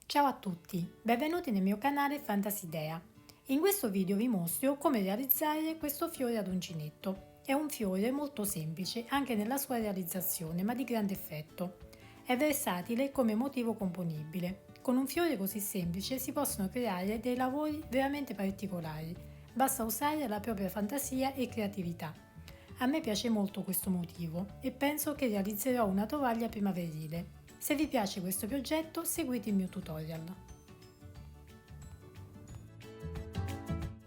Ciao a tutti, benvenuti nel mio canale Fantasidea. In questo video vi mostro come realizzare questo fiore ad uncinetto. È un fiore molto semplice anche nella sua realizzazione, ma di grande effetto. È versatile come motivo componibile. Con un fiore così semplice si possono creare dei lavori veramente particolari. Basta usare la propria fantasia e creatività. A me piace molto questo motivo e penso che realizzerò una tovaglia primaverile. Se vi piace questo progetto, seguite il mio tutorial.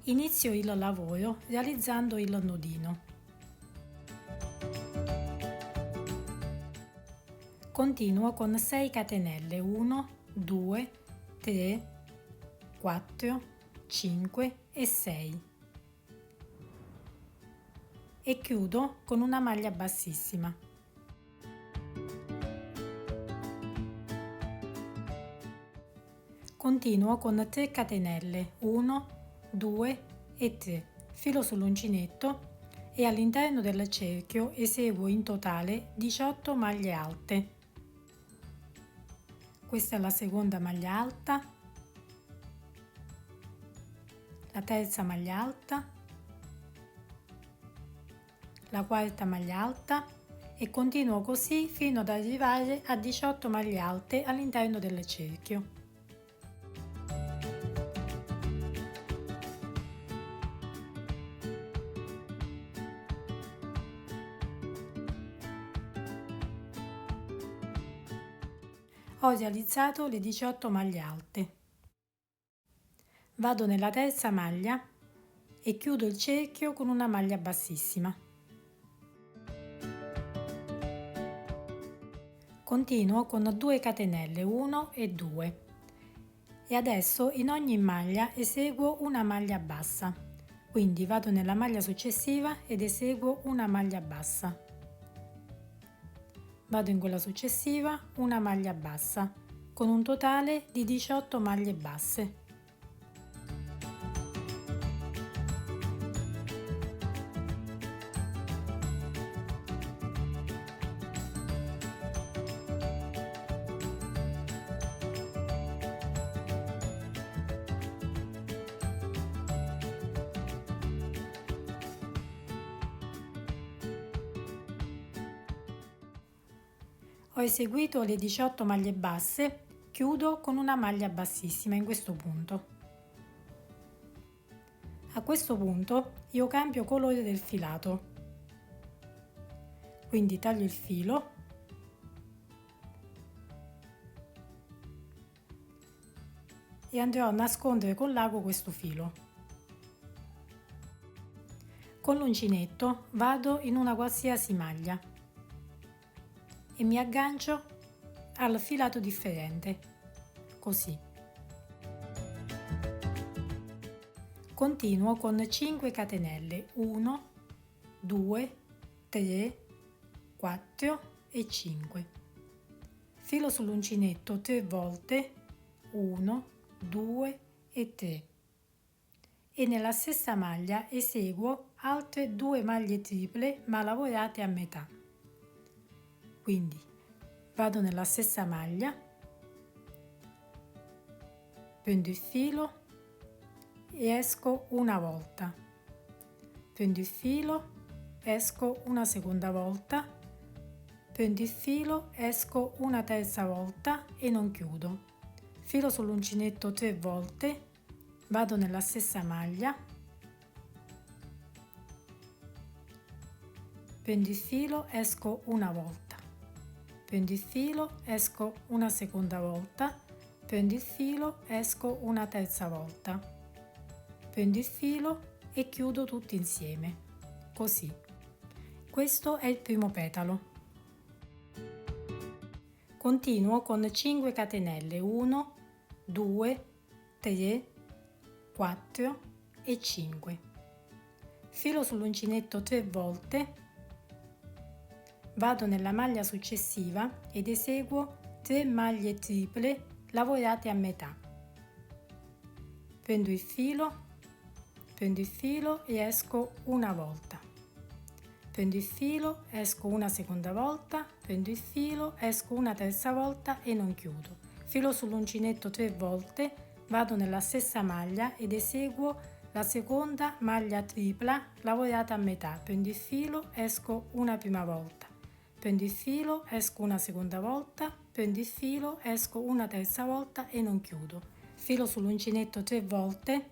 Inizio il lavoro realizzando il nodino. Continuo con 6 catenelle, 1, 2, 3, 4, 5 e 6 e chiudo con una maglia bassissima. Continuo con 3 catenelle, 1, 2 e 3, filo sull'uncinetto e all'interno del cerchio eseguo in totale 18 maglie alte. Questa è la seconda maglia alta, la terza maglia alta, la quarta maglia alta e continuo così fino ad arrivare a 18 maglie alte all'interno del cerchio. Ho realizzato le 18 maglie alte. Vado nella terza maglia e chiudo il cerchio con una maglia bassissima. Continuo con 2 catenelle, 1 e 2 e adesso in ogni maglia eseguo una maglia bassa, quindi vado nella maglia successiva ed eseguo una maglia bassa. Vado in quella successiva, una maglia bassa, con un totale di 18 maglie basse. Ho eseguito le 18 maglie basse, chiudo con una maglia bassissima in questo punto. A questo punto io cambio colore del filato, quindi taglio il filo e andrò a nascondere con l'ago questo filo. Con l'uncinetto vado in una qualsiasi maglia e mi aggancio al filato differente, così. Continuo con 5 catenelle, 1, 2, 3, 4 e 5. Filo sull'uncinetto 3 volte, 1, 2 e 3. E nella stessa maglia eseguo altre 2 maglie triple ma lavorate a metà. Quindi vado nella stessa maglia, prendo il filo e esco una volta, prendo il filo, esco una seconda volta, prendo il filo, esco una terza volta e non chiudo. Filo sull'uncinetto 3 volte, vado nella stessa maglia, prendo il filo, esco una volta. Prendo il filo, esco una seconda volta, prendo il filo, esco una terza volta, prendo il filo e chiudo tutti insieme, così. Questo è il primo petalo. Continuo con 5 catenelle, 1, 2, 3, 4 e 5. Filo sull'uncinetto 3 volte, vado nella maglia successiva ed eseguo 3 maglie triple lavorate a metà. Prendo il filo e esco una volta. Prendo il filo, esco una seconda volta, prendo il filo, esco una terza volta e non chiudo. filo sull'uncinetto 3 volte, vado nella stessa maglia ed eseguo la seconda maglia tripla lavorata a metà, prendo il filo, esco una prima volta, prendo il filo, esco una seconda volta, prendo il filo, esco una terza volta e non chiudo. Filo sull'uncinetto 3 volte,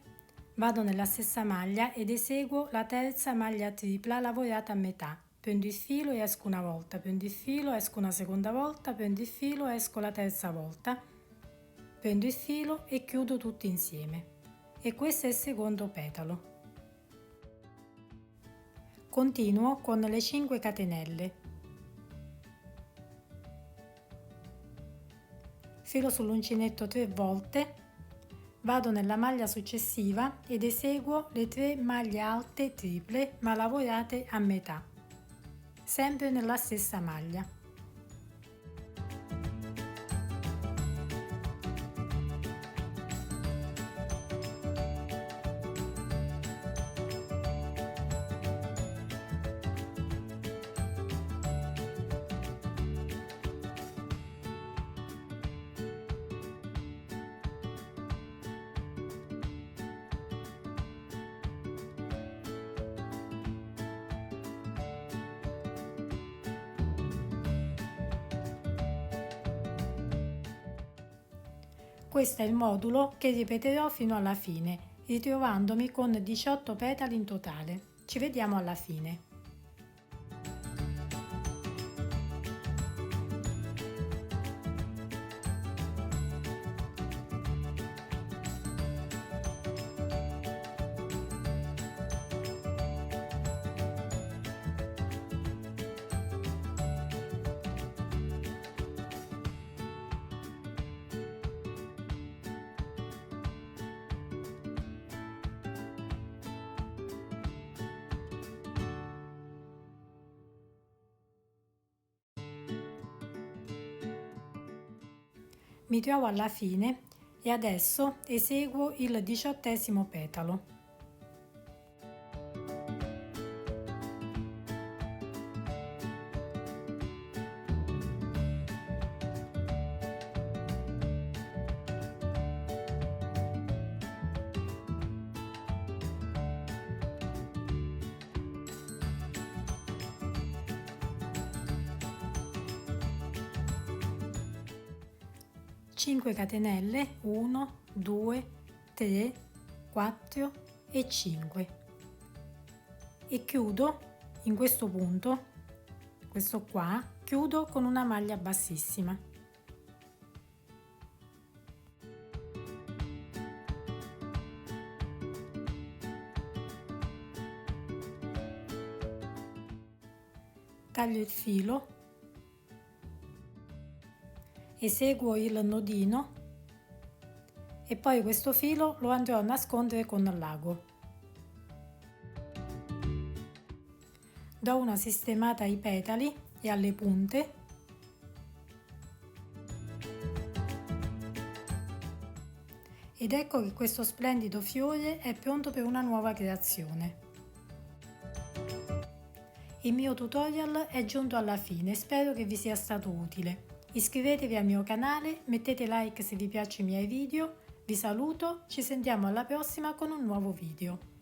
vado nella stessa maglia ed eseguo la terza maglia tripla lavorata a metà, prendo il filo e esco una volta, prendo il filo, esco una seconda volta, prendo il filo, esco la terza volta, prendo il filo e chiudo tutti insieme. E questo è il secondo petalo. Continuo con le 5 catenelle. Filo sull'uncinetto 3 volte, vado nella maglia successiva ed eseguo le 3 maglie alte triple ma lavorate a metà, sempre nella stessa maglia. Questo è il modulo che ripeterò fino alla fine, ritrovandomi con 18 petali in totale. Ci vediamo alla fine. Mi trovo alla fine e adesso eseguo il 18° petalo. Cinque catenelle, 1, 2, 3, 4 e 5 e chiudo in questo punto, questo qua, chiudo con una maglia bassissima. Taglio il filo, eseguo il nodino e poi questo filo lo andrò a nascondere con l'ago. Do una sistemata ai petali e alle punte ed ecco che questo splendido fiore è pronto per una nuova creazione. Il mio tutorial è giunto alla fine, spero che vi sia stato utile. Iscrivetevi al mio canale, mettete like se vi piacciono i miei video, vi saluto, ci sentiamo alla prossima con un nuovo video.